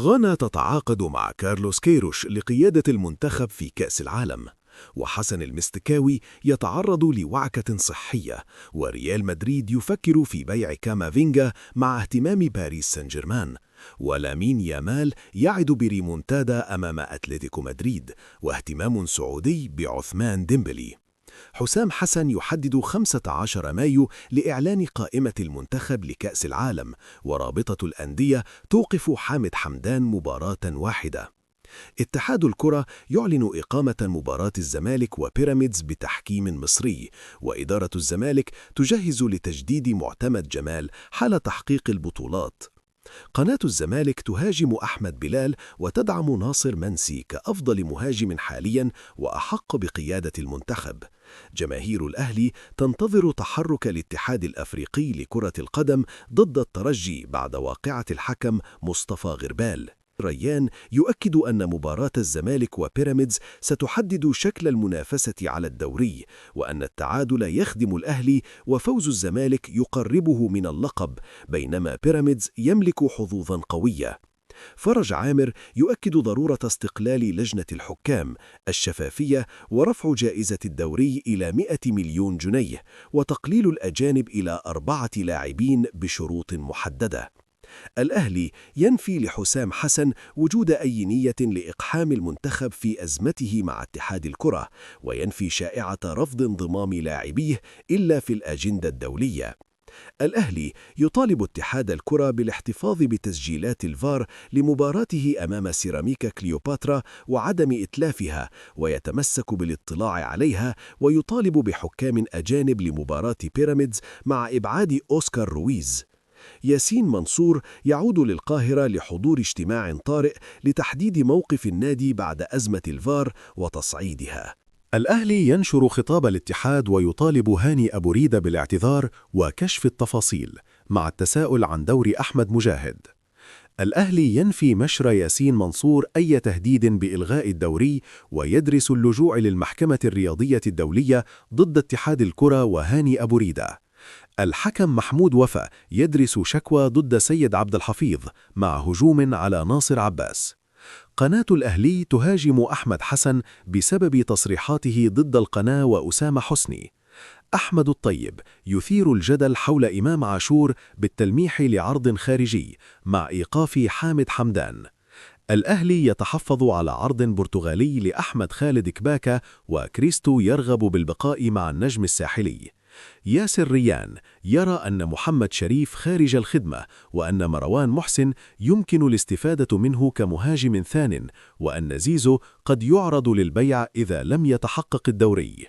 غانا تتعاقد مع كارلوس كيروش لقيادة المنتخب في كأس العالم، وحسن المستكاوي يتعرض لوعكة صحية، وريال مدريد يفكر في بيع كامافينجا مع اهتمام باريس سان جيرمان، ولامين يامال يعد بريمونتادا أمام أتلتيكو مدريد، واهتمام سعودي بعثمان ديمبلي. حسام حسن يحدد 15 مايو لإعلان قائمة المنتخب لكأس العالم، ورابطة الأندية توقف حامد حمدان مباراة واحدة. اتحاد الكرة يعلن إقامة مباراة الزمالك وبيراميدز بتحكيم مصري، وإدارة الزمالك تجهز لتجديد معتمد جمال حال تحقيق البطولات. قناة الزمالك تهاجم أحمد بلال وتدعم ناصر منسي كأفضل مهاجم حاليا وأحق بقيادة المنتخب. جماهير الأهلي تنتظر تحرك الاتحاد الأفريقي لكرة القدم ضد الترجي بعد واقعة الحكم مصطفى غربال. ريان يؤكد أن مباراة الزمالك وبيراميدز ستحدد شكل المنافسة على الدوري، وأن التعادل يخدم الأهلي وفوز الزمالك يقربه من اللقب، بينما بيراميدز يملك حظوظا قوية. فرج عامر يؤكد ضرورة استقلال لجنة الحكام، الشفافية، ورفع جائزة الدوري إلى 100 مليون جنيه، وتقليل الأجانب إلى 4 لاعبين بشروط محددة. الأهلي ينفي لحسام حسن وجود أي نية لإقحام المنتخب في أزمته مع اتحاد الكرة، وينفي شائعة رفض انضمام لاعبيه إلا في الأجندة الدولية. الأهلي يطالب اتحاد الكرة بالاحتفاظ بتسجيلات الفار لمباراته أمام سيراميكا كليوباترا وعدم إتلافها، ويتمسك بالاطلاع عليها، ويطالب بحكام أجانب لمباراة بيراميدز مع إبعاد أوسكار رويز. ياسين منصور يعود للقاهرة لحضور اجتماع طارئ لتحديد موقف النادي بعد أزمة الفار وتصعيدها. الأهلي ينشر خطاب الاتحاد ويطالب هاني أبو ريدة بالاعتذار وكشف التفاصيل، مع التساؤل عن دور أحمد مجاهد. الأهلي ينفي مشر ياسين منصور أي تهديد بإلغاء الدوري، ويدرس اللجوء للمحكمة الرياضية الدولية ضد اتحاد الكرة وهاني أبو ريدة. الحكم محمود وفا يدرس شكوى ضد سيد عبد الحفيظ مع هجوم على ناصر عباس. قناة الأهلي تهاجم أحمد حسن بسبب تصريحاته ضد القناة وأسامة حسني. أحمد الطيب يثير الجدل حول إمام عاشور بالتلميح لعرض خارجي مع إيقاف حامد حمدان. الأهلي يتحفظ على عرض برتغالي لأحمد خالد كباكا، وكريستو يرغب بالبقاء مع النجم الساحلي. ياسر ريان يرى أن محمد شريف خارج الخدمة، وأن مروان محسن يمكن الاستفادة منه كمهاجم ثان، وأن زيزو قد يعرض للبيع إذا لم يتحقق الدوري.